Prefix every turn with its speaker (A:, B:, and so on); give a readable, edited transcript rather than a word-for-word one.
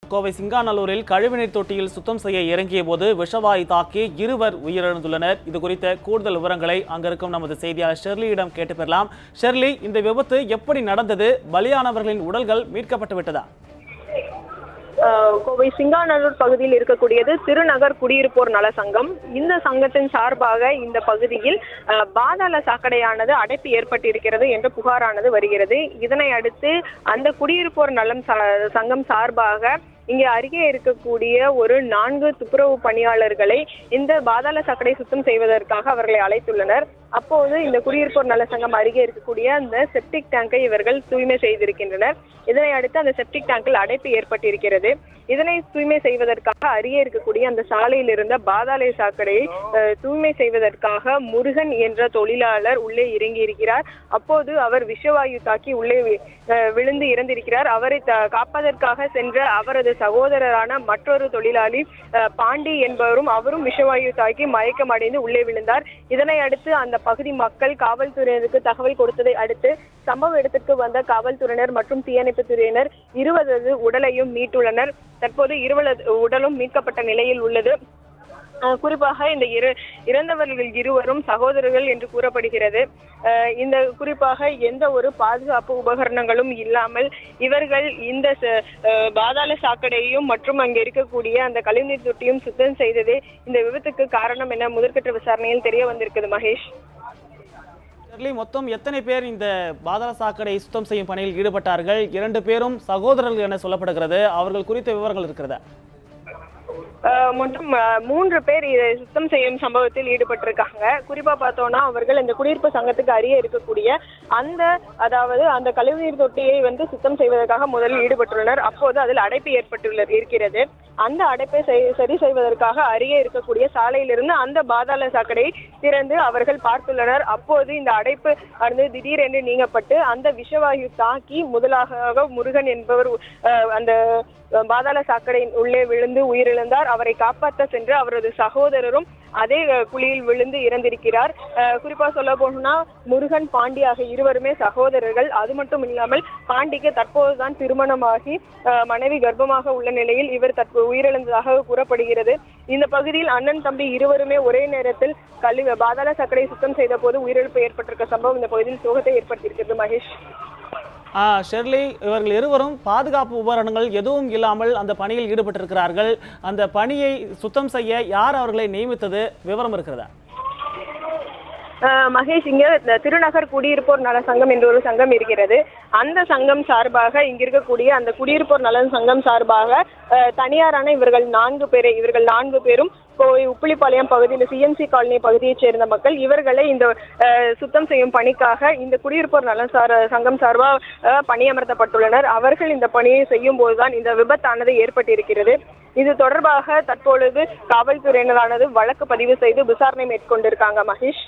A: கோவை சிங்காநல்லூரில் கழிவுநீர் தொட்டியில் சுத்தம் செய்ய இறங்கிய போது விஷவாயு தாக்கி இருவர் உயிரிழந்துள்ளனர். இது குறித்த கூடுதல் விவரங்களை அங்கிருக்கும் நமது செய்தியாளர் ஷெர்லியிடம் கேட்டு பெறலாம். ஷெர்லி, இந்த விபத்து எப்படி நடந்தது? பலியானவர்களின் உடல்கள் மீட்கப்பட்டு விட்டதா?
B: கோவை சிங்காநல்லூர் பகுதியில் இருக்கக்கூடியது திருநகர் குடியிருப்போர் நல சங்கம். இந்த சங்கத்தின் சார்பாக இந்த பகுதியில் பாதாள சாக்கடையானது அடைப்பு ஏற்பட்டிருக்கிறது என்ற புகாரானது வருகிறது. இதனை அடுத்து அந்த குடியிருப்போர் நலம் சங்கம் சார்பாக இங்கே அருகே இருக்கக்கூடிய ஒரு 4 துப்புரவு பணியாளர்களை இந்த பாதாள சாக்கடை சுத்தம் செய்வதற்காக அவர்களை அழைத்துள்ளனர். அப்போது இந்த குடியிருப்போர் நல சங்கம் அருகே இருக்கக்கூடிய அந்த செப்டிக் டேங்கை இவர்கள் தூய்மை செய்திருக்கின்றனர். இதனை அடுத்து அந்த செப்டிக் டேங்கில் அடைப்பு ஏற்பட்டிருக்கிறது. இதனை தூய்மை செய்வதற்காக அருகே இருக்கக்கூடிய அந்த சாலையில் இருந்த பாதாள சாக்கடையை தூய்மை செய்வதற்காக முருகன் என்ற தொழிலாளர் உள்ளே இறங்கி இருக்கிறார். அப்போது அவர் விஷவாயு தாக்கி உள்ளே விழுந்து இறந்திருக்கிறார். அவரை காப்பதற்காக சென்ற அவரது சகோதரரான மற்றொரு தொழிலாளி பாண்டி என்பவரும் அவரும் விஷவாயு தாக்கி மயக்கம் அடைந்து உள்ளே விழுந்தார். இதனை அடுத்து அந்த பகுதி மக்கள் காவல்துறையினருக்கு தகவல் கொடுத்ததை அடுத்து சம்பவ இடத்திற்கு வந்த காவல்துறையினர் மற்றும் தீயணைப்பு துறையினர் 20 உடலையும் மீட்டுள்ளனர். தற்போது 20 உடலும் மீட்கப்பட்ட நிலையில் உள்ளது. குறிப்பாக இந்த இறந்தவர்கள் இருவரும் சகோதரர்கள் என்று கூறப்படுகிறது. இந்த குறிப்பாக எந்த ஒரு பாதுகாப்பு உபகரணங்களும் இல்லாமல் இவர்கள் இந்த பாதாள சாக்கடையும் மற்றும் அங்கே இருக்கக்கூடிய அந்த கழிவுநீர் தொட்டியும் சுத்தம் செய்ததே இந்த விபத்துக்கு காரணம் என முதற்கட்ட விசாரணையில் தெரிய வந்திருக்குது. மகேஷ்,
A: மொத்தம் எத்தனை பேர் இந்த பாதாள சாக்கடை சுத்தம் செய்யும் பணியில் ஈடுபட்டார்கள்? 2 பேரும் சகோதரர்கள் என சொல்லப்படுகிறது. அவர்கள் குறித்த விவரங்கள் இருக்கிறதா?
B: மற்றும் 3 பேர் இதை சுத்தம் செய்யும் சம்பவத்தில் ஈடுபட்டிருக்காங்க. குறிப்பா பார்த்தோம்னா அவர்கள் இந்த குடியிருப்பு சங்கத்துக்கு அருகே இருக்கக்கூடிய அந்த கழிவுநீர் தொட்டியை சுத்தம் செய்வதற்காக முதலில் ஈடுபட்டுள்ளனர். அப்போது அதில் அடைப்பு இருக்கிறது. அந்த அடைப்பை சரி செய்வதற்காக அருகே இருக்கக்கூடிய சாலையிலிருந்து அந்த பாதாள சாக்கடையை திறந்து அவர்கள் பார்த்துள்ளனர். அப்போது இந்த அடைப்பு திடீரென்று நீங்கப்பட்டு அந்த விஷவாயு தாக்கி முதலாக முருகன் என்பவர் அந்த பாதாள சாக்கடையின் உள்ளே விழுந்து உயிரிழந்தார். அவரை காப்பாற்ற சென்று அவரது சகோதரரும் அதே குழியில் விழுந்து இறந்திருக்கிறார். குறிப்பா சொல்ல போனா முருகன், பாண்டி ஆகிய இருவருமே சகோதரர்கள். அது மட்டும் இல்லாமல் பாண்டிக்கு தற்போதுதான் திருமணமாகி மனைவி கர்ப்பமாக உள்ள நிலையில் இவர் உயிரிழந்ததாக கூறப்படுகிறது. இந்த பகுதியில் அண்ணன் தம்பி இருவருமே ஒரே நேரத்தில் பாதாள சாக்கடை சுத்தம் செய்த போது உயிரிழப்பு ஏற்பட்டிருக்க சம்பவம் இந்த பகுதியில் சோகத்தை ஏற்படுத்தியிருக்கிறது. மகேஷ்,
A: ஷெர்லி, இவர்கள் இருவரும் பாதுகாப்பு உபகரணங்கள் எதுவும் இல்லாமல் அந்த பணியில் ஈடுபட்டிருக்கிறார்கள். அந்த பணியை சுத்தம் செய்ய யார் அவர்களை நியமித்தது? விவரம் இருக்கிறதா?
B: மகேஷ், இங்க திருநகர் குடியிருப்போர் நல சங்கம் என்ற ஒரு சங்கம் இருக்கிறது. அந்த சங்கம் சார்பாக இங்க இருக்கக்கூடிய அந்த குடியிருப்போர் நல சங்கம் சார்பாக தனியாரான இவர்கள் 4 பேரும் கோவை உப்பிலிப்பாளையம் பகுதியில் சிஎம்சி காலனி பகுதியைச் சேர்ந்த மக்கள் இவர்களை இந்த சுத்தம் செய்யும் பணிக்காக இந்த குடியிருப்போர் நல சங்கம் சார்பாக பணியமர்த்தப்பட்டுள்ளனர். அவர்கள் இந்த பணியை செய்யும் போதுதான் இந்த விபத்தானது ஏற்பட்டிருக்கிறது. இது தொடர்பாக தற்பொழுது காவல்துறையினரானது வழக்கு பதிவு செய்து விசாரணை மேற்கொண்டிருக்காங்க. மகேஷ்.